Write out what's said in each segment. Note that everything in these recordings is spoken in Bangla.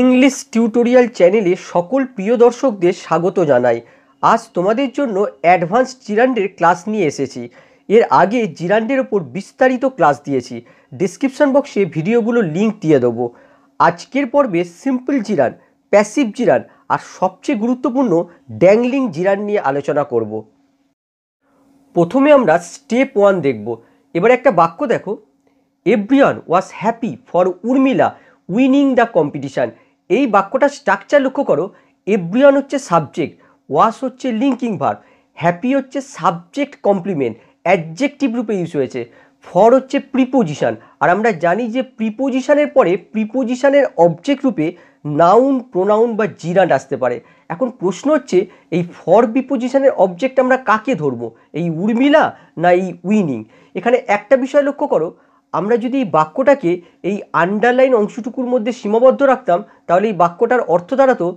ইংলিশ টিউটোরিয়াল চ্যানেলে সকল প্রিয় দর্শকদের স্বাগত জানাই। আজ তোমাদের জন্য অ্যাডভান্স জিরান্ডের ক্লাস নিয়ে এসেছি। এর আগে জিরান্ডের ওপর বিস্তারিত ক্লাস দিয়েছি, ডেসক্রিপশন বক্সে ভিডিওগুলো লিঙ্ক দিয়ে দেবো। আজকের পর্বে সিম্পল জিরান, প্যাসিভ জিরান আর সবচেয়ে গুরুত্বপূর্ণ ড্যাংলিং জিরান নিয়ে আলোচনা করব। প্রথমে আমরা স্টেপ 1 দেখব। এবার একটা বাক্য দেখো, everyone was happy for Urmila winning the competition. এই বাক্যটার স্ট্রাকচার লক্ষ্য করো। এভরিওয়ান হচ্ছে সাবজেক্ট, ওয়াজ হচ্ছে লিঙ্কিং ভার্ব, হ্যাপি হচ্ছে সাবজেক্ট কমপ্লিমেন্ট অ্যাডজেক্টিভ রূপে ইউজ হয়েছে, ফর হচ্ছে প্রিপোজিশন। আর আমরা জানি যে প্রিপোজিশনের পরে প্রিপোজিশনের অবজেক্ট রূপে নাউন, প্রোনাউন বা জিরান্ড আসতে পারে। এখন প্রশ্ন হচ্ছে এই ফর প্রিপোজিশনের অবজেক্ট আমরা কাকে ধরবো, এই উর্মিলা না এই উইনিং? এখানে একটা বিষয় লক্ষ্য করো, আমরা যদি এই বাক্যটাকে এই আন্ডারলাইন অংশটুকুর মধ্যে সীমাবদ্ধ রাখতাম তাহলে এই বাক্যটার অর্থ দাঁড়াতো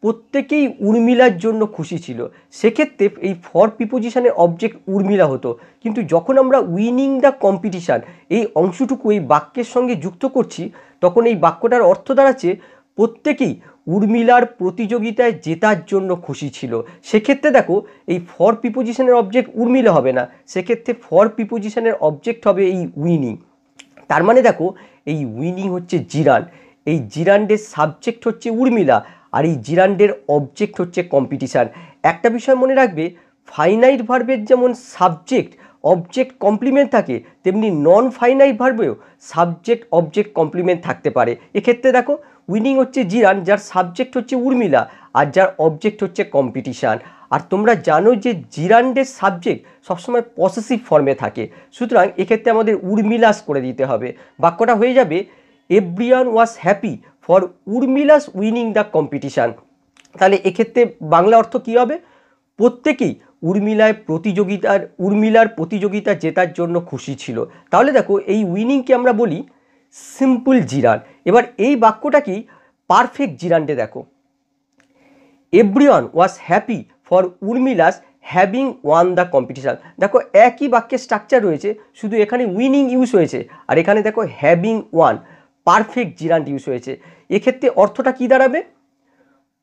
প্রত্যেকেই উর্মিলার জন্য খুশি ছিল। সেক্ষেত্রে এই ফর প্রিপোজিশনের অবজেক্ট উর্মিলা হতো। কিন্তু যখন আমরা উইনিং দ্য কম্পিটিশান এই অংশটুকু এই বাক্যের সঙ্গে যুক্ত করছি তখন এই বাক্যটার অর্থ দাঁড়াচ্ছে প্রত্যেকেই উর্মিলার প্রতিযোগিতায় জেতার জন্য খুশি ছিল। সেক্ষেত্রে দেখো এই ফর প্রিপোজিশনের অবজেক্ট উর্মিলা হবে না, সেক্ষেত্রে ফর প্রিপোজিশনের অবজেক্ট হবে এই উইনিং। তার মানে দেখো এই উইনিং হচ্ছে জিরান্ড, এই জিরান্ডের সাবজেক্ট হচ্ছে উর্মিলা আর এই জিরান্ডের অবজেক্ট হচ্ছে কম্পিটিশান। একটা বিষয় মনে রাখবে, ফাইনাইট ভার্বের যেমন সাবজেক্ট অবজেক্ট কমপ্লিমেন্ট থাকে তেমনি নন ফাইনাইট ভার্বেও সাবজেক্ট অবজেক্ট কমপ্লিমেন্ট থাকতে পারে। এক্ষেত্রে দেখো উইনিং হচ্ছে জিরান্ড, যার সাবজেক্ট হচ্ছে উর্মিলা আর যার অবজেক্ট হচ্ছে কম্পিটিশান। আর তোমরা জানো যে জিরান্ডের সাবজেক্ট সবসময় পসেসিভ ফর্মে থাকে, সুতরাং এক্ষেত্রে আমাদের উর্মিলাস করে দিতে হবে। বাক্যটা হয়ে যাবে everyone was happy for Urmila's winning the competition. তাহলে এক্ষেত্রে বাংলা অর্থ কী হবে? প্রত্যেকেই উর্মিলার প্রতিযোগিতা জেতার জন্য খুশি ছিল। তাহলে দেখো এই উইনিংকে আমরা বলি সিম্পল জিরান। এবার এই বাক্যটাকেই পারফেক্ট জিরান্ডে দেখো, everyone was happy for Urmila's having won the competition. দেখো একই বাক্যের স্ট্রাকচার রয়েছে, শুধু এখানে উইনিং ইউজ হয়েছে আর এখানে দেখো having one perfect gerund use হয়েছে। এক্ষেত্রে অর্থটা কী দাঁড়াবে?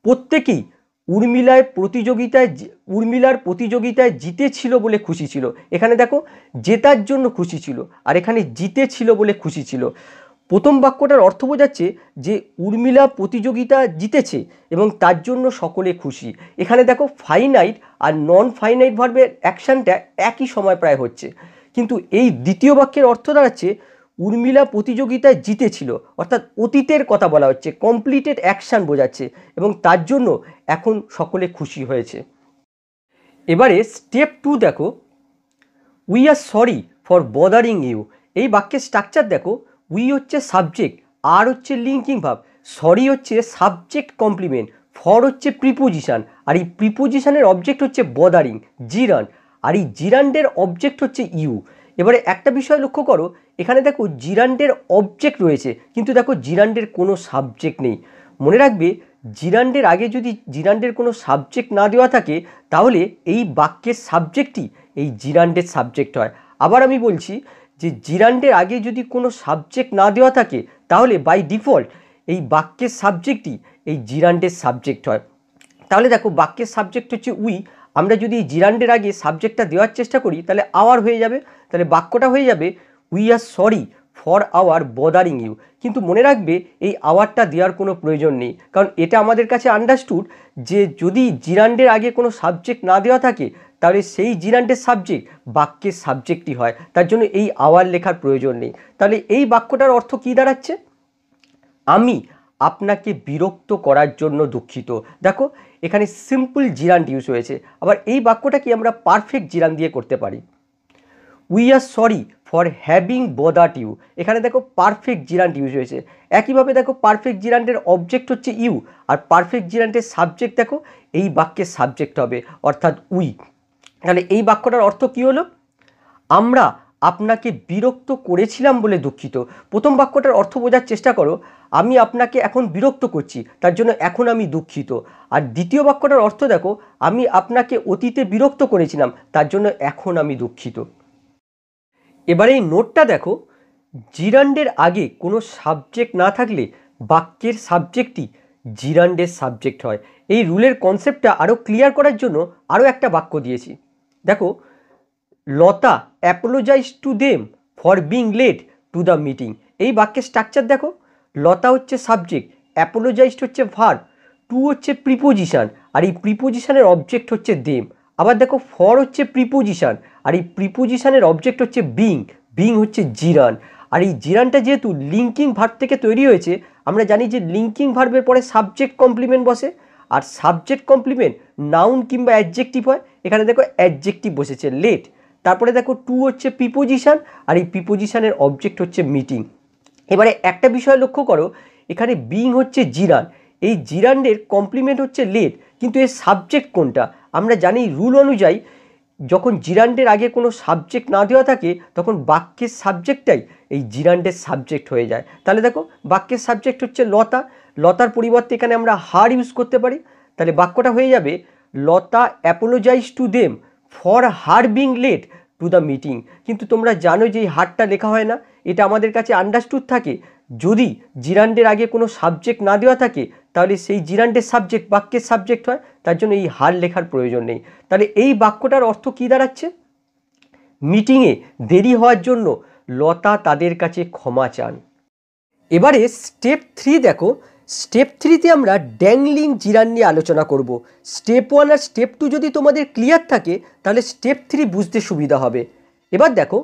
প্রত্যেকেই উর্মিলার প্রতিযোগিতায় জিতেছিল বলে খুশি ছিল। এখানে দেখো জেতার জন্য খুশি ছিল আর এখানে জিতেছিল বলে খুশি ছিল। প্রথম বাক্যটার অর্থ বোঝাচ্ছে যে উর্মিলা প্রতিযোগিতা জিতেছে এবং তার জন্য সকলে খুশি। এখানে দেখো ফাইনাইট আর নন ফাইনাইট ভার্বের অ্যাকশানটা একই সময় প্রায় হচ্ছে, কিন্তু এই দ্বিতীয় বাক্যের অর্থ দাঁড়াচ্ছে উর্মিলা প্রতিযোগিতায় জিতেছিল, অর্থাৎ অতীতের কথা বলা হচ্ছে, কমপ্লিটেড অ্যাকশান বোঝাচ্ছে এবং তার জন্য এখন সকলে খুশি হয়েছে। এবারে স্টেপ 2 দেখো, we are sorry for bothering you. এই বাক্যের স্ট্রাকচার দেখো, উই হচ্ছে সাবজেক্ট, আর হচ্ছে লিঙ্কিং ভার্ব, সরি হচ্ছে সাবজেক্ট কমপ্লিমেন্ট, ফর হচ্ছে প্রিপোজিশান আর এই প্রিপোজিশানের অবজেক্ট হচ্ছে বদারিং জিরান্ড আর এই জিরান্ডের অবজেক্ট হচ্ছে ইউ। এবারে একটা বিষয় লক্ষ্য করো, এখানে দেখো জিরান্ডের অবজেক্ট রয়েছে কিন্তু দেখো জিরান্ডের কোনো সাবজেক্ট নেই। মনে রাখবে জিরান্ডের আগে যদি জিরান্ডের কোনো সাবজেক্ট না দেওয়া থাকে তাহলে এই বাক্যের সাবজেক্টই এই জিরান্ডের সাবজেক্ট হয়। আবার আমি বলছি যে জিরান্ডের আগে যদি কোনো সাবজেক্ট না দেওয়া থাকে তাহলে বাই ডিফল্ট এই বাক্যের সাবজেক্টই এই জিরান্ডের সাবজেক্ট হয়। তাহলে দেখো বাক্যের সাবজেক্ট হচ্ছে উই, আমরা যদি জিরান্ডের আগে সাবজেক্টটা দেওয়ার চেষ্টা করি তাহলে আওয়ার হয়ে যাবে, তাহলে বাক্যটা হয়ে যাবে we are sorry for our bothering you. কিন্তু মনে রাখবে এই আওয়ারটা দেওয়ার কোনো প্রয়োজন নেই, কারণ এটা আমাদের কাছে আন্ডারস্টুড যে যদি জিরান্ডের আগে কোনো সাবজেক্ট না দেওয়া থাকে তাহলে সেই জিরান্ডের সাবজেক্ট বাক্যের সাবজেক্টই হয়, তার জন্য এই আওয়ার লেখার প্রয়োজন নেই। তাহলে এই বাক্যটার অর্থ কী দাঁড়াচ্ছে? আমি আপনাকে বিরক্ত করার জন্য দুঃখিত। দেখো এখানে সিম্পল জিরান্ড ইউজ হয়েছে। আবার এই বাক্যটাকে আমরা পারফেক্ট জিরান্ড দিয়ে করতে পারি, we are sorry for having bothered you. এখানে দেখো পারফেক্ট জিরান্ড ইউজ হয়েছে। একইভাবে দেখো পারফেক্ট জিরান্ডের অবজেক্ট হচ্ছে ইউ আর পারফেক্ট জিরান্ডের সাবজেক্ট দেখো এই বাক্যের সাবজেক্ট হবে অর্থাৎ উই। তাহলে এই বাক্যটার অর্থ কী হলো? আমরা আপনাকে বিরক্ত করেছিলাম বলে দুঃখিত। প্রথম বাক্যটার অর্থ বোঝার চেষ্টা করো, আমি আপনাকে এখন বিরক্ত করছি তার জন্য এখন আমি দুঃখিত। আর দ্বিতীয় বাক্যটার অর্থ দেখো, আমি আপনাকে অতীতে বিরক্ত করেছিলাম তার জন্য এখন আমি দুঃখিত। এবারে এই নোটটা দেখো, জিরান্ডের আগে কোনো সাবজেক্ট না থাকলে বাক্যের সাবজেক্টই জিরান্ডের সাবজেক্ট হয়। এই রুলের কনসেপ্টটা আরও ক্লিয়ার করার জন্য আরও একটা বাক্য দিয়েছি। দেখো, Lata apologise to them for being late to the meeting. এই বাক্যের স্ট্রাকচার দেখো, লতা হচ্ছে সাবজেক্ট, অ্যাপোলোজাইজড হচ্ছে ভার্ব, টু হচ্ছে প্রিপোজিশন, আর এই প্রিপোজিশনের অবজেক্ট হচ্ছে দেম। আবার দেখো, ফর হচ্ছে প্রিপোজিশন, আর এই প্রিপোজিশনের অবজেক্ট হচ্ছে বিং, বিং হচ্ছে জিরান। আর এই জিরানটা যেহেতু লিঙ্কিং ভার্ব থেকে তৈরি হয়েছে, আমরা জানি যে লিঙ্কিং ভার্বের পরে সাবজেক্ট কমপ্লিমেন্ট বসে, আর সাবজেক্ট কমপ্লিমেন্ট নাউন কিংবা অ্যাডজেক্টিভ হয়। এখানে দেখো অ্যাডজেক্টিভ বসেছে লেট, তারপরে দেখো টু হচ্ছে প্রিপোজিশন, আর এই প্রিপোজিশনের অবজেক্ট হচ্ছে মিটিং। এবারে একটা বিষয় লক্ষ্য করো, এখানে বিং হচ্ছে জিরান, এই জিরান্ডের কমপ্লিমেন্ট হচ্ছে লেট, কিন্তু এর সাবজেক্ট কোনটা? আমরা জানি রুল অনুযায়ী যখন জিরান্ডের আগে কোনো সাবজেক্ট না দেওয়া থাকে তখন বাক্যের সাবজেক্টটাই এই জিরান্ডের সাবজেক্ট হয়ে যায়। তাহলে দেখো, বাক্যের সাবজেক্ট হচ্ছে লতা, লতার পরিবর্তে এখানে আমরা হার ইউজ করতে পারি। তাহলে বাক্যটা হয়ে যাবে Lata apologise to them for her being late to the meeting. কিন্তু তোমরা জানো যে এই হারটা লেখা হয় না, এটা আমাদের কাছে আন্ডারস্টুড থাকে যদি জিরান্ডের আগে কোনো সাবজেক্ট না দেওয়া থাকে তাহলে সেই জিরান্ডের সাবজেক্ট বাক্যের সাবজেক্ট হয়, তার জন্য এই হার লেখার প্রয়োজন নেই। তাহলে এই বাক্যটার অর্থ কী দাঁড়াচ্ছে? মিটিংয়ে দেরি হওয়ার জন্য লতা তাদের কাছে ক্ষমা চান। এবারে স্টেপ 3 দেখো, স্টেপ 3তে আমরা ড্যাংলিং জিরান নিয়ে আলোচনা করব। স্টেপ 1 আর স্টেপ 2 যদি তোমাদের ক্লিয়ার থাকে তাহলে স্টেপ 3 বুঝতে সুবিধা হবে। এবার দেখো,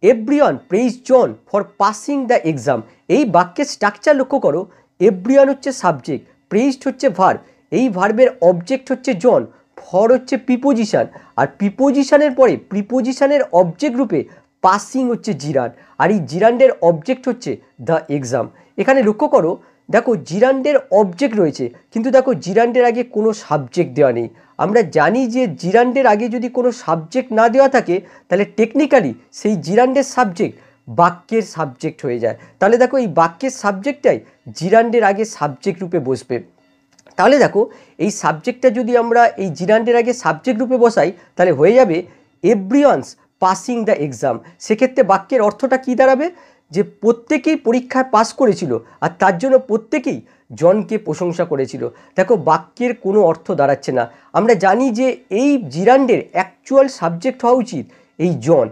everyone praise John for passing the exam. এই বাক্যের স্ট্রাকচার লক্ষ্য করো, এভরিওয়ান হচ্ছে সাবজেক্ট, প্রেইজড হচ্ছে ভার্ব, এই ভার্বের অবজেক্ট হচ্ছে জন, ফর হচ্ছে প্রিপোজিশন, আর প্রিপোজিশনের পরে প্রিপোজিশনের অবজেক্ট রূপে পাসিং হচ্ছে জিরান, আর এই জিরান্ডের অবজেক্ট হচ্ছে দ্য এক্সাম। এখানে লক্ষ্য করো, দেখো জিরান্ডের অবজেক্ট রয়েছে, কিন্তু দেখো জিরান্ডের আগে কোনো সাবজেক্ট দেওয়া নেই। আমরা জানি যে জিরান্ডের আগে যদি কোনো সাবজেক্ট না দেওয়া থাকে তাহলে টেকনিক্যালি সেই জিরান্ডের সাবজেক্ট বাক্যের সাবজেক্ট হয়ে যায়। তাহলে দেখো, এই বাক্যের সাবজেক্টটাই জিরান্ডের আগে সাবজেক্ট রূপে বসবে। তাহলে দেখো, এই সাবজেক্টটা যদি আমরা এই জিরান্ডের আগে সাবজেক্ট রূপে বসাই তাহলে হয়ে যাবে এভরিওয়ানস পাসিং দ্য এক্সাম। সেক্ষেত্রে বাক্যের অর্থটা কী দাঁড়াবে? যে প্রত্যেকেই পরীক্ষায় পাস করেছিল আর তার জন্য প্রত্যেকেই জনকে প্রশংসা করেছিল। দেখো, বাক্যের কোনো অর্থ দাঁড়াচ্ছে না। আমরা জানি যে এই জিরান্ডের অ্যাকচুয়াল সাবজেক্ট হওয়া উচিত এই জন।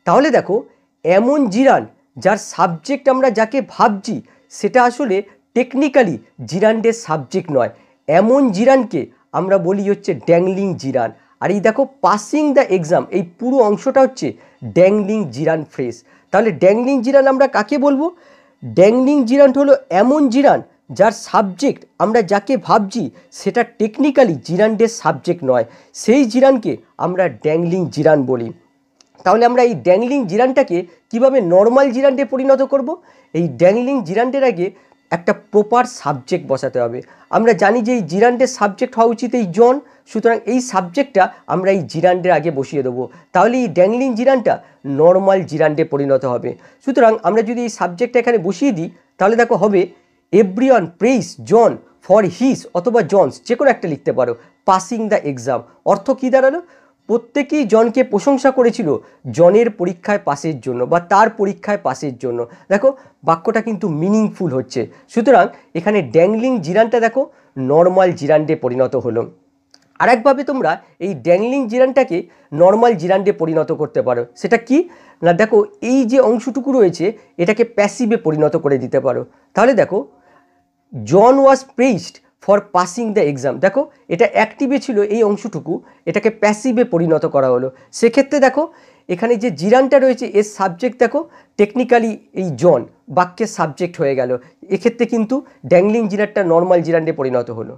তাহলে দেখো, এমন জিরান যার সাবজেক্ট আমরা যাকে ভাবছি সেটা আসলে টেকনিক্যালি জিরান্ডের সাবজেক্ট নয়, এমন জিরানকে আমরা বলি হচ্ছে ড্যাংলিং জিরান। আর এই দেখো, পাসিং দ্য এক্সাম, এই পুরো অংশটা হচ্ছে ড্যাংলিং জিরান ফ্রেজ। তাহলে ড্যাংলিং জিরান আমরা কাকে বলবো? ড্যাংলিং জিরান হলো এমন জিরান যার সাবজেক্ট আমরা যাকে ভাবছি সেটা টেকনিক্যালি জিরান্ডের সাবজেক্ট নয়, সেই জিরানকে আমরা ড্যাংলিং জিরান বলি। তাহলে আমরা এই ড্যাংলিং জিরানটাকে কিভাবে নর্মাল জিরান্ডে পরিণত করব? এই ড্যাংলিং জিরান্ডের আগে একটা প্রপার সাবজেক্ট বসাতে হবে। আমরা জানি যে এই জিরান্ডের সাবজেক্ট হওয়া উচিত এই জন, সুতরাং এই সাবজেক্টটা আমরা এই জিরান্ডের আগে বসিয়ে দেবো, তাহলে এই ড্যাংলিং জিরানটা নর্মাল জিরান্ডে পরিণত হবে। সুতরাং আমরা যদি এই সাবজেক্টটা এখানে বসিয়ে দিই তাহলে দেখো হবে everyone praise John for his অথবা জনস, যে কোনো একটা লিখতে পারো, পাসিং দ্য এক্সাম। অর্থ কী দাঁড়ালো? প্রত্যেকেই জনকে প্রশংসা করেছিল জনের পরীক্ষায় পাসের জন্য বা তার পরীক্ষায় পাসের জন্য। দেখো, বাক্যটা কিন্তু মিনিংফুল হচ্ছে। সুতরাং এখানে ড্যাংলিং জিরানটা দেখো নর্মাল জিরান্ডে পরিণত হলো। আরেকভাবে তোমরা এই ড্যাংলিং জিরানটাকে নর্মাল জিরান্ডে পরিণত করতে পারো। সেটা কি না, দেখো এই যে অংশটুকু রয়েছে এটাকে প্যাসিভে পরিণত করে দিতে পারো। তাহলে দেখো, John was praised for passing the exam. দেখো, এটা অ্যাক্টিভে ছিল এই অংশটুকু, এটাকে প্যাসিভে পরিণত করা হলো। সেক্ষেত্রে দেখো, এখানে যে জিরানটা রয়েছে এর সাবজেক্ট দেখো টেকনিক্যালি এই জন, বাক্যের সাবজেক্ট হয়ে গেল। এক্ষেত্রে কিন্তু ড্যাংলিং জিরানটা নর্মাল জিরান্ডে পরিণত হলো।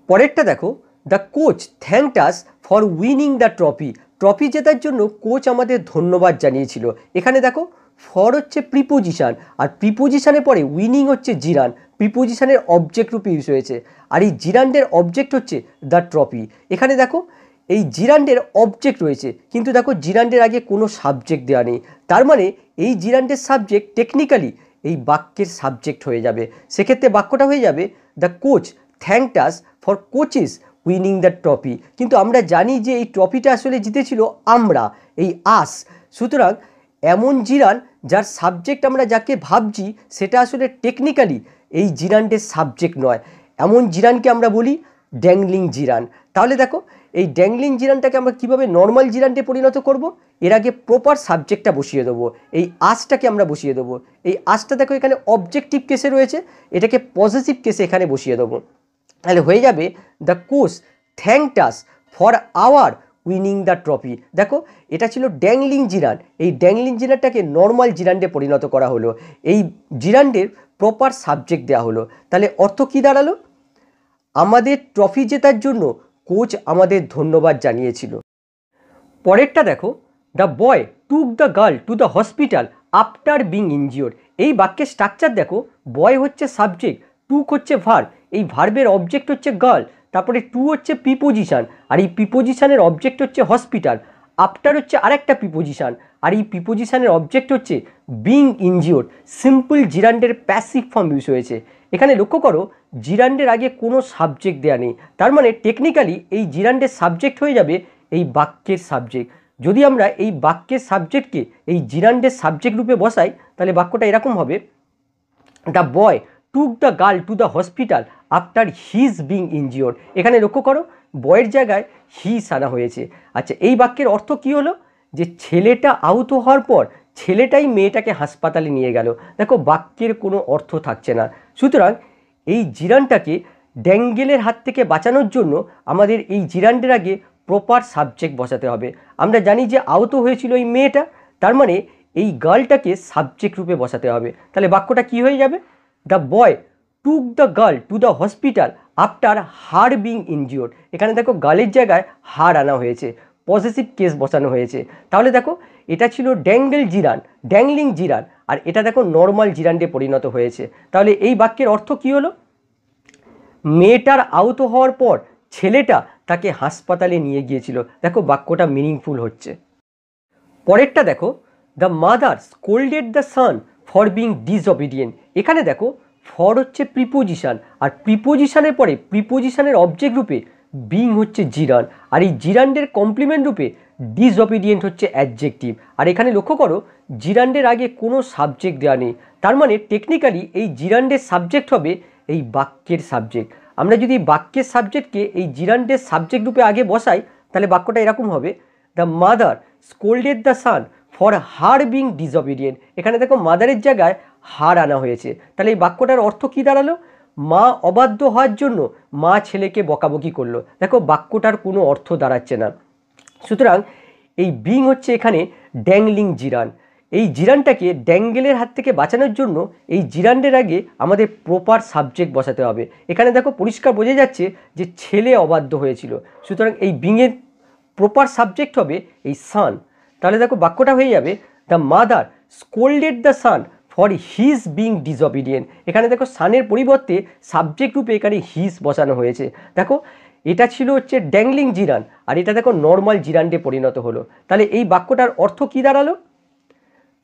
পরেরটা দেখো, the coach thanked us for winning the trophy. Trophy জেতার জন্য কোচ আমাদের ধন্যবাদ জানিয়েছিল। এখানে দেখো, ফর হচ্ছে প্রিপোজিশন, আর প্রিপোজিশনের পরে উইনিং হচ্ছে জিরান, প্রিপোজিশনের অবজেক্ট রূপে ইউজ হয়েছে, আর এই জিরান্ডের অবজেক্ট হচ্ছে দ্য ট্রফি। এখানে দেখো, এই জিরান্ডের অবজেক্ট রয়েছে, কিন্তু দেখো জিরান্ডের আগে কোনো সাবজেক্ট দেওয়া নেই, তার মানে এই জিরান্ডের সাবজেক্ট টেকনিক্যালি এই বাক্যের সাবজেক্ট হয়ে যাবে। সেক্ষেত্রে বাক্যটা হয়ে যাবে the coach thanked us for coaches winning the trophy. কিন্তু আমরা জানি যে এই ট্রফিটা আসলে জিতেছিল আমরা, এই আস। সুতরাং এমন জিরান যার সাবজেক্ট আমরা যাকে ভাবছি সেটা আসলে টেকনিক্যালি এই জিরান্ডের সাবজেক্ট নয়, এমন জিরানকে আমরা বলি ড্যাংলিং জিরান। তাহলে দেখো এই ড্যাংলিং জিরানটাকে আমরা কিভাবে নর্মাল জিরান্ডে পরিণত করব, এর আগে প্রপার সাবজেক্টটা বসিয়ে দেবো, এই আজটাকে আমরা বসিয়ে দেবো। এই আজটা দেখো এখানে অবজেক্টিভ কেসে রয়েছে, এটাকে পজিটিভ কেসে এখানে বসিয়ে দেবো। তাহলে হয়ে যাবে the coach thanked us for our winning the trophy. দেখো এটা ছিল ড্যাংলিং জিরান, এই ড্যাংলিং জিরানটাকে নর্মাল জিরান্ডে পরিণত করা হলো, এই জিরান্ডের প্রপার সাবজেক্ট দেওয়া হলো। তাহলে অর্থ কী দাঁড়ালো, আমাদের ট্রফি জেতার জন্য কোচ আমাদের ধন্যবাদ জানিয়েছিল। পরেরটা দেখো, the boy took the girl to the hospital after being injured. এই বাক্যের স্ট্রাকচার দেখো, বয় হচ্ছে সাবজেক্ট, টুক হচ্ছে ভার্ব, এই ভার্বের অবজেক্ট হচ্ছে গার্ল, তারপরে টু হচ্ছে প্রিপোজিশান, আর এই প্রিপোজিশানের অবজেক্ট হচ্ছে হসপিটাল, আফটার হচ্ছে আরেকটা প্রিপোজিশান, আর এই প্রিপোজিশানের অবজেক্ট হচ্ছে বিং ইনজিওর্ড। সিম্পল জিরান্ডের প্যাসিভ ফর্ম ইউজ হয়েছে। এখানে লক্ষ্য করো জিরান্ডের আগে কোনো সাবজেক্ট দেওয়া নেই, তার মানে টেকনিক্যালি এই জিরান্ডের সাবজেক্ট হয়ে যাবে এই বাক্যের সাবজেক্ট। যদি আমরা এই বাক্যের সাবজেক্টকে এই জিরান্ডের সাবজেক্ট রূপে বসাই তাহলে বাক্যটা এরকম হবে, the boy took the girl to the hospital after his being injured. এখানে লক্ষ্য করো বয়ের জায়গায় হিজ আনা হয়েছে। আচ্ছা, এই বাক্যের অর্থ কী হলো, যে ছেলেটা আহত হওয়ার পর ছেলেটাই মেয়েটাকে হাসপাতালে নিয়ে গেল। দেখো বাক্যের কোনো অর্থ থাকছে না। সুতরাং এই জিরানটাকে ড্যাঙ্গেলের হাত থেকে বাঁচানোর জন্য আমাদের এই জিরান্ডের আগে প্রপার সাবজেক্ট বসাতে হবে। আমরা জানি যে আহত হয়েছিল এই মেয়েটা, তার মানে এই গার্লটাকে সাবজেক্ট রূপে বসাতে হবে। তাহলে বাক্যটা কি হয়ে যাবে, the boy took the girl to the hospital after her being injured. এখানে দেখো গার্লের জায়গায় হার আনা হয়েছে, পজিটিভ কেস বসানো হয়েছে। তাহলে দেখো এটা ছিল ড্যাঙ্গেল জিরান, ড্যাংলিং জিরান, আর এটা দেখো নর্মাল জিরান্ডে পরিণত হয়েছে। তাহলে এই বাক্যের অর্থ কী হলো, মেয়েটার আহত হওয়ার পর ছেলেটা তাকে হাসপাতালে নিয়ে গিয়েছিল। দেখো বাক্যটা মিনিংফুল হচ্ছে। পরেরটা দেখো, the mother scolded the sun for being disobedient. এখানে দেখো ফর হচ্ছে প্রিপোজিশান, আর প্রিপোজিশানের পরে প্রিপোজিশানের অবজেক্ট রূপে বিং হচ্ছে জিরান, আর এই জিরান্ডের কমপ্লিমেন্ট রূপে ডিসঅবিডিয়েন্ট হচ্ছে অ্যাডজেক্টিভ। আর এখানে লক্ষ্য করো জিরান্ডের আগে কোনো সাবজেক্ট দেওয়া নেই, তার মানে টেকনিক্যালি এই জিরান্ডের সাবজেক্ট হবে এই বাক্যের সাবজেক্ট। আমরা যদি বাক্যের সাবজেক্টকে এই জিরান্ডের সাবজেক্ট রূপে আগে বসাই তাহলে বাক্যটা এরকম হবে, the mother scolded the sun for her being disobedient. এখানে দেখো মাদারের জায়গায় হার আনা হয়েছে। তাহলে এই বাক্যটার অর্থ কী দাঁড়ালো, মা অবাধ্য হওয়ার জন্য মা ছেলেকে বকাবকি করলো। দেখো বাক্যটার কোনো অর্থ দাঁড়াচ্ছে না। সুতরাং এই বিং হচ্ছে এখানে ড্যাংলিং জিরান, এই জিরানটাকে ড্যাঙ্গেলের হাত থেকে বাঁচানোর জন্য এই জিরান্ডের আগে আমাদের প্রপার সাবজেক্ট বসাতে হবে। এখানে দেখো পরিষ্কার বোঝা যাচ্ছে যে ছেলে অবাধ্য হয়েছিল, সুতরাং এই বিংয়ের প্রপার সাবজেক্ট হবে এই সান। তাহলে দেখো বাক্যটা হয়ে যাবে, the mother scolded the sun for his being disobedient. এখানে দেখো সানের পরিবর্তে সাবজেক্ট রূপে এখানে হিজ বসানো হয়েছে। দেখো এটা ছিল হচ্ছে ড্যাংলিং জিরান, আর এটা দেখো নর্মাল জিরান্ডে পরিণত হলো। তাহলে এই বাক্যটার অর্থ কী দাঁড়ালো,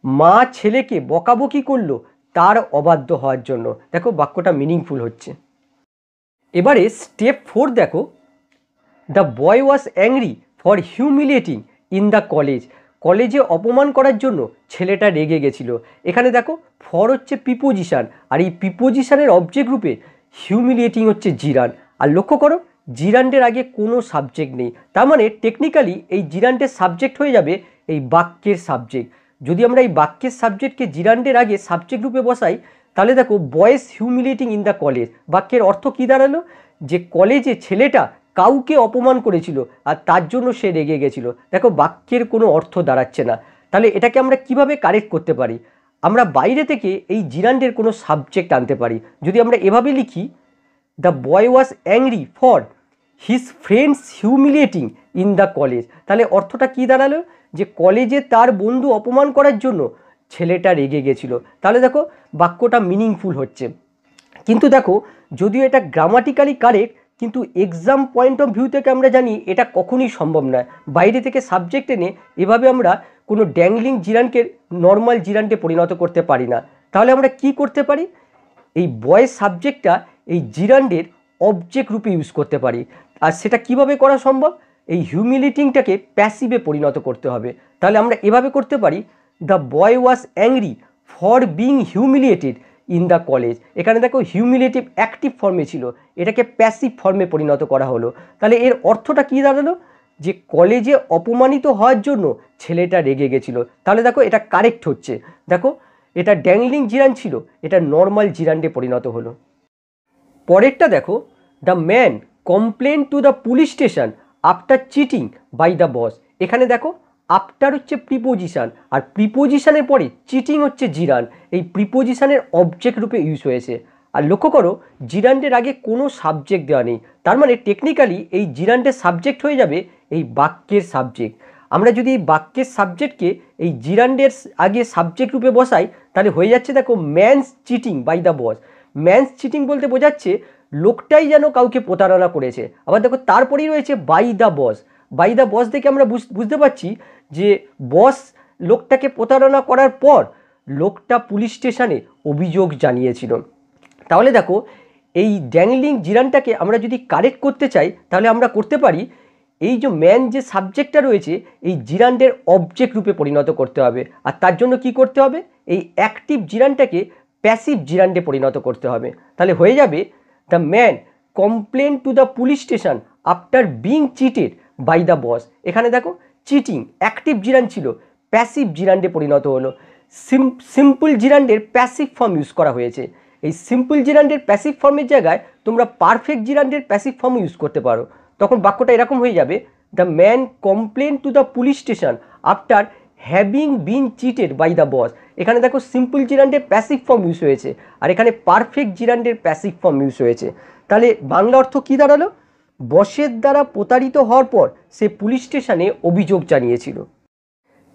মা ছেলেকে বকাবকি করলো তার অবাধ্য হওয়ার জন্য। দেখো বাক্যটা মিনিংফুল হচ্ছে। এবারে স্টেপ 4 দেখো, the boy was angry for humiliating in the college. কলেজে অপমান করার জন্য ছেলেটা রেগে গেছিল। এখানে দেখো ফর হচ্ছে প্রিপোজিশান, আর এই প্রিপোজিশানের অবজেক্ট রূপে হিউমিলিয়েটিং হচ্ছে জিরান। আর লক্ষ্য করো জিরান্ডের আগে কোনো সাবজেক্ট নেই, তার মানে টেকনিক্যালি এই জিরান্ডের সাবজেক্ট হয়ে যাবে এই বাক্যের সাবজেক্ট। যদি আমরা এই বাক্যের সাবজেক্টকে জিরান্ডের আগে সাবজেক্ট রূপে বসাই তাহলে দেখো boys humiliating in the college. বাক্যের অর্থ কী দাঁড়ালো, যে কলেজে ছেলেটা কাউকে অপমান করেছিল আর তার জন্য সে রেগে গেছিল। দেখো বাক্যের কোনো অর্থ দাঁড়াচ্ছে না। তাহলে এটাকে আমরা কিভাবে কারেক্ট করতে পারি, আমরা বাইরে থেকে এই জিরান্ডের কোনো সাবজেক্ট আনতে পারি। যদি আমরা এভাবে লিখি, the boy was angry for his friends humiliating in the college, তাহলে অর্থটা কী দাঁড়ালো, যে কলেজে তার বন্ধু অপমান করার জন্য ছেলেটা রেগে গেছিল। তাহলে দেখো বাক্যটা মিনিংফুল হচ্ছে। কিন্তু দেখো যদিও এটা গ্রামাটিক্যালি কারেক্ট, কিন্তু এক্সাম পয়েন্ট অফ ভিউ থেকে আমরা জানি এটা কখনোই সম্ভব নয়। বাইরে থেকে সাবজেক্ট এনে এভাবে আমরা কোনো ড্যাংলিং জিরানকে নর্মাল জিরান্ডে পরিণত করতে পারি না। তাহলে আমরা কি করতে পারি, এই বয়েস সাবজেক্টটা এই জিরান্ডের অবজেক্ট রূপে ইউজ করতে পারি। আর সেটা কিভাবে করা সম্ভব, এই হিউমিলিয়েটিংটাকে প্যাসিভে পরিণত করতে হবে। তাহলে আমরা এভাবে করতে পারি, the boy was angry for being humiliated in the college. এখানে দেখো হিউমিলেটিভ অ্যাক্টিভ ফর্মে ছিল, এটাকে প্যাসিভ ফর্মে পরিণত করা হলো। তাহলে এর অর্থটা কী দাঁড়ালো? যে কলেজে অপমানিত হওয়ার জন্য ছেলেটা রেগে গেছিলো। তাহলে দেখো এটা কারেক্ট হচ্ছে। দেখো এটা ড্যাংলিং জিরান ছিল, এটা নর্মাল জিরান্ডে পরিণত হলো। পরেরটা দেখো, the man complain to the police station after cheating by the boss. এখানে দেখো আফটার হচ্ছে প্রিপোজিশান, আর প্রিপোজিশানের পরে চিটিং হচ্ছে জিরান। এই প্রিপোজিশানের অবজেক্ট রূপে ইউজ হয়েছে। আর লক্ষ্য করো জিরান্ডের আগে কোনো সাবজেক্ট দেওয়া নেই, তার মানে টেকনিক্যালি এই জিরান্ডের সাবজেক্ট হয়ে যাবে এই বাক্যের সাবজেক্ট। আমরা যদি এই বাক্যের সাবজেক্টকে এই জিরান্ডের আগে সাবজেক্ট রূপে বসাই তাহলে হয়ে যাচ্ছে দেখো man's cheating by the boss. Man's cheating বলতে বোঝাচ্ছে লোকটাই যেন কাউকে প্রতারণা করেছে। আবার দেখো তারপরেই রয়েছে by the boss. By the boss দেখে আমরা বুঝতে পারছি যে বস লোকটাকে প্রতারণা করার পর লোকটা পুলিশ স্টেশনে অভিযোগ জানিয়েছিল। তাহলে দেখো এই ড্যাংলিং জিরানটাকে আমরা যদি কারেক্ট করতে চাই তাহলে আমরা করতে পারি এই যে ম্যান যে সাবজেক্টটা রয়েছে এই জিরান্ডের অবজেক্ট রূপে পরিণত করতে হবে। আর তার জন্য কি করতে হবে? এই অ্যাক্টিভ জিরানটাকে প্যাসিভ জিরান্ডে পরিণত করতে হবে। তাহলে হয়ে যাবে the man complain to the police station after being cheated by the boss. এখানে দেখো চিটিং অ্যাক্টিভ জিরান ছিল, প্যাসিভ জিরান্ডে পরিণত হলো। সিম্পল জিরান্ডের প্যাসিভ ফর্ম ইউজ করা হয়েছে। এই সিম্পল জিরান্ডের প্যাসিভ ফর্মের জায়গায় তোমরা পারফেক্ট জিরান্ডের প্যাসিভ ফর্ম ইউজ করতে পারো। তখন বাক্যটা এরকম হয়ে যাবে, the man complain to the police station after having been cheated by the boss. এখানে দেখো সিম্পল জিরান্ডের প্যাসিভ ফর্ম ইউজ হয়েছে, আর এখানে পারফেক্ট জিরান্ডের প্যাসিভ ফর্ম ইউজ হয়েছে। তাহলে বাংলা অর্থ কী দাঁড়ালো? বসের দ্বারা প্রতারিত হওয়ার পর সে পুলিশ স্টেশনে অভিযোগ জানিয়েছিল।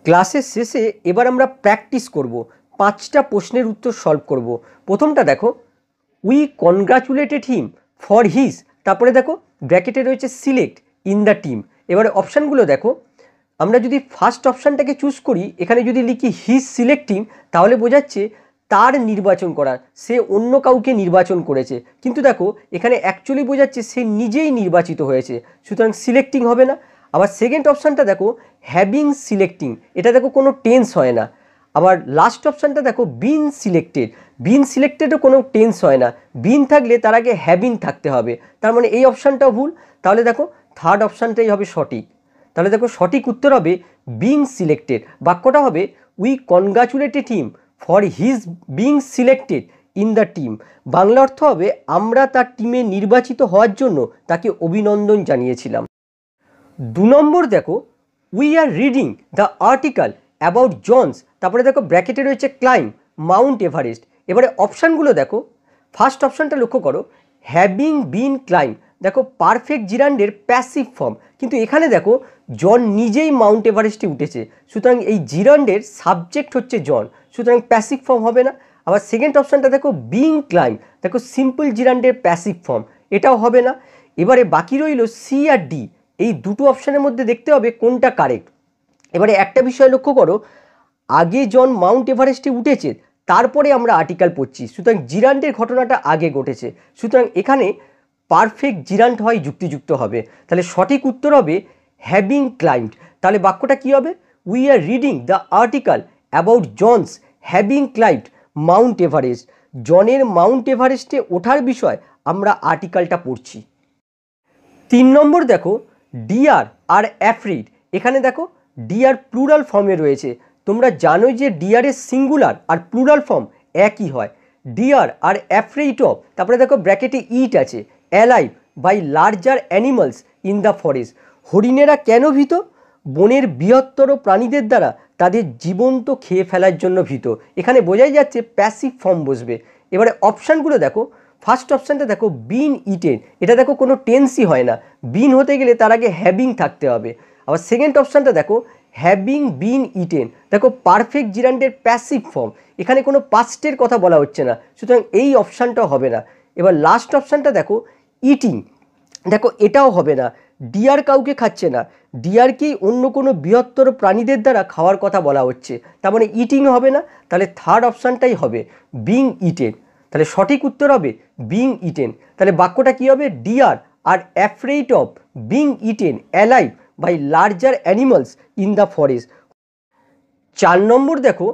ক্লাসের শেষে এবার আমরা প্র্যাকটিস করব, 5টা প্রশ্নের উত্তর সলভ করব। প্রথমটা দেখো, উই কনগ্রাচুলেটেড হিম ফর হিজ, তারপরে দেখো ব্র্যাকেটে রয়েছে সিলেক্ট ইন দ্য টিম। এবারে অপশানগুলো দেখো, আমরা যদি ফার্স্ট অপশানটাকে চুজ করি, এখানে যদি লিখি হিজ সিলেক্টিং তাহলে বোঝাচ্ছে তার নির্বাচন করা, সে অন্য কাউকে নির্বাচন করেছে। কিন্তু দেখো এখানে অ্যাকচুয়ালি বোঝাচ্ছে সে নিজেই নির্বাচিত হয়েছে, সুতরাং সিলেক্টিং হবে না। আবার সেকেন্ড অপশানটা দেখো হ্যাভিং সিলেক্টিং, এটা দেখো কোনো টেন্স হয় না। আবার লাস্ট অপশানটা দেখো বিন সিলেক্টেড, বিন সিলেক্টেডও কোনো টেন্স হয় না, বিন থাকলে তার আগে হ্যাভিং থাকতে হবে, তার মানে এই অপশানটাও ভুল। তাহলে দেখো থার্ড অপশানটাই হবে সঠিক। তাহলে দেখো সঠিক উত্তর হবে বিং সিলেক্টেড। বাক্যটা হবে we কনগ্রাচুলেটেড him for his being selected in the team. Bangla অর্থ হবে আমরা তার টিমে নির্বাচিত হওয়ার জন্য তাকে অভিনন্দন জানিয়েছিলাম। 2 নম্বর দেখো, we are reading the article about John's, তারপরে দেখো ব্র্যাকেটে রয়েছে ক্লাইম মাউন্ট এভারেস্ট। এবারে অপশানগুলো দেখো, ফার্স্ট অপশানটা লক্ষ্য করো হ্যাভিং বিন ক্লাইম, দেখো পারফেক্ট জিরান্ডের প্যাসিভ ফর্ম, কিন্তু এখানে দেখো জন নিজেই মাউন্ট এভারেস্টে উঠেছে, সুতরাং এই জিরান্ডের সাবজেক্ট হচ্ছে জন, সুতরাং প্যাসিভ ফর্ম হবে না। আবার সেকেন্ড অপশানটা দেখো বিং ক্লাইম, দেখো সিম্পল জিরান্ডের প্যাসিভ ফর্ম, এটাও হবে না। এবারে বাকি রইল সি আর ডি, এই দুটো অপশানের মধ্যে দেখতে হবে কোনটা কারেক্ট। এবারে একটা বিষয় লক্ষ্য করো, আগে জন মাউন্ট এভারেস্টে উঠেছে তারপরে আমরা আর্টিকেল পড়ছি, সুতরাং জিরান্ডের ঘটনাটা আগে ঘটেছে, সুতরাং এখানে পারফেক্ট জিরান্ড হয় যুক্তিযুক্ত হবে। তাহলে সঠিক উত্তর হবে হ্যাভিং ক্লাইম্বড। তাহলে বাক্যটা কী হবে? We are reading the article about John's having climbed Mount Everest. জনের মাউন্ট এভারেস্টে ওঠার বিষয় আমরা আর্টিকেলটা পড়ছি। 3 নম্বর দেখো, ডিয়ার আর অ্যাফ্রিড, এখানে দেখো ডিয়ার প্লুরাল ফর্মে রয়েছে। তোমরা জানো যে ডিয়ারের সিঙ্গুলার আর প্লুরাল ফর্ম একই হয়। ডিয়ার আর অ্যাফ্রেইড অফ, তারপরে দেখো ব্র্যাকেটে ইট আছে, alive by larger animals in the forest. হরিণেরা কেন ভীত? বনের বৃহত্তর প্রাণীদের দ্বারা তাদের জীবন্ত খেয়ে ফেলার জন্য ভীত। এখানে বোঝাই যাচ্ছে প্যাসিভ ফর্ম বসবে। এবারে অপশানগুলো দেখো, ফার্স্ট অপশানটা দেখো বিন ইটেন, এটা দেখো কোনো টেন্সই হয় না, বিন হতে গেলে তার আগে হ্যাভিং থাকতে হবে। আবার সেকেন্ড অপশানটা দেখো হ্যাভিং বিন ইটেন, দেখো পারফেক্ট জিরান্ডের প্যাসিভ ফর্ম, এখানে কোনো পাস্টের কথা বলা হচ্ছে না, সুতরাং এই অপশানটাও হবে না। এবার লাস্ট অপশানটা দেখো ইটিং, দেখো এটাও হবে না, ডিয়ার কাউকে খাচ্ছে না, ডিয়ারকেই অন্য কোনো বৃহত্তর প্রাণীদের দ্বারা খাওয়ার কথা বলা হচ্ছে, তার মানে ইটিং হবে না। তাহলে থার্ড অপশানটাই হবে বিং ইটেন। তাহলে সঠিক উত্তর হবে বিং ইটেন। তাহলে বাক্যটা কী হবে? Deer are afraid of being eaten alive by larger animals in the forest. 4 number দেখো,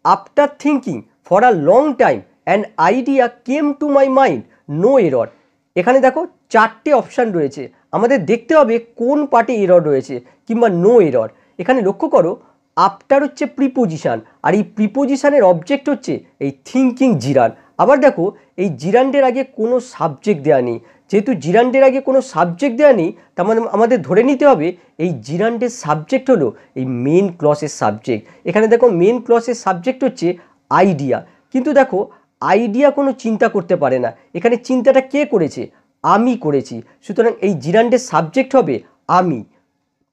after thinking for a long time an idea came to my mind, no error. এখানে দেখো চারটে অপশান রয়েছে, আমাদের দেখতে হবে কোন পার্টে এরর রয়েছে কিংবা নো এরর। এখানে লক্ষ্য করো আফটার হচ্ছে প্রিপোজিশান, আর এই প্রিপোজিশানের অবজেক্ট হচ্ছে এই থিঙ্কিং জিরান। আবার দেখো এই জিরান্ডের আগে কোনো সাবজেক্ট দেওয়া নেই, যেহেতু জিরান্ডের আগে কোনো সাবজেক্ট দেওয়া নেই তার মানে আমাদের ধরে নিতে হবে এই জিরান্ডের সাবজেক্ট হলো এই মেন ক্লসের সাবজেক্ট। এখানে দেখো মেন ক্লসের সাবজেক্ট হচ্ছে আইডিয়া, কিন্তু দেখো আইডিয়া কোনো চিন্তা করতে পারে না, এখানে চিন্তাটা কে করেছে, আমি করেছি, সুতরাং এই জিরান্ডের সাবজেক্ট হবে আমি।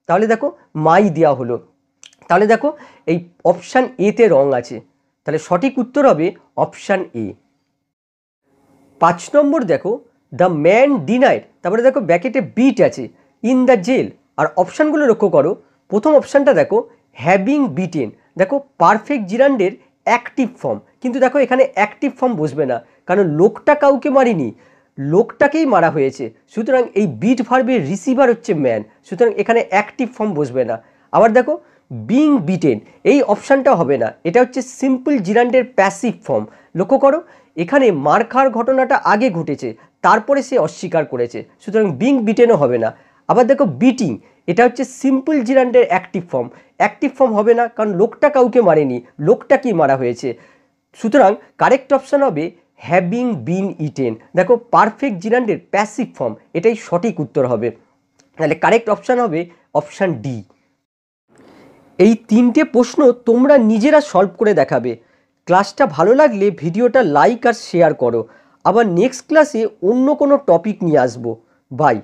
তাহলে দেখো মাই দেওয়া হলো, তাহলে দেখো এই অপশান এতে রং আছে, তাহলে সঠিক উত্তর হবে অপশান এ। 5 নম্বর দেখো দ্য ম্যান ডিনাইড, তারপরে দেখো ব্যাকেটে বিট আছে ইন দ্য জেল, আর অপশানগুলো লক্ষ্য করো। প্রথম অপশানটা দেখো হ্যাভিং বিটেন, দেখো পারফেক্ট জিরান্ডের অ্যাক্টিভ ফর্ম, কিন্তু দেখো এখানে অ্যাক্টিভ ফর্ম বসবে না, কারণ লোকটা কাউকে মারিনি, লোকটাকেই মারা হয়েছে, সুতরাং এই বিট ভার্বের রিসিভার হচ্ছে ম্যান, সুতরাং এখানে অ্যাক্টিভ ফর্ম বসবে না। আবার দেখো বিং বিটেন, এই অপশানটা হবে না, এটা হচ্ছে সিম্পল জিরান্ডের প্যাসিভ ফর্ম। লক্ষ্য করো এখানে মার খাওয়ার ঘটনাটা আগে ঘটেছে, তারপরে সে অস্বীকার করেছে, সুতরাং বিং বিটেনও হবে না। আবার দেখো বিটিং, এটা হচ্ছে সিম্পল জিরান্ডের অ্যাক্টিভ ফর্ম, অ্যাক্টিভ ফর্ম হবে না, কারণ লোকটা কাউকে মারেনি, লোকটাকেই মারা হয়েছে, সুতরাং কারেক্ট অপশান হবে হ্যাভিং বিন ইটেন। দেখো পারফেক্ট জিরান্ডের প্যাসিভ ফর্ম, এটাই সঠিক উত্তর হবে, তাহলে কারেক্ট অপশান হবে অপশান ডি। এই তিনটে প্রশ্ন তোমরা নিজেরা সলভ করে দেখাবে। ক্লাসটা ভালো লাগলে ভিডিওটা লাইক আর শেয়ার করো। আবার নেক্সট ক্লাসে অন্য কোনো টপিক নিয়ে আসবো। বাই।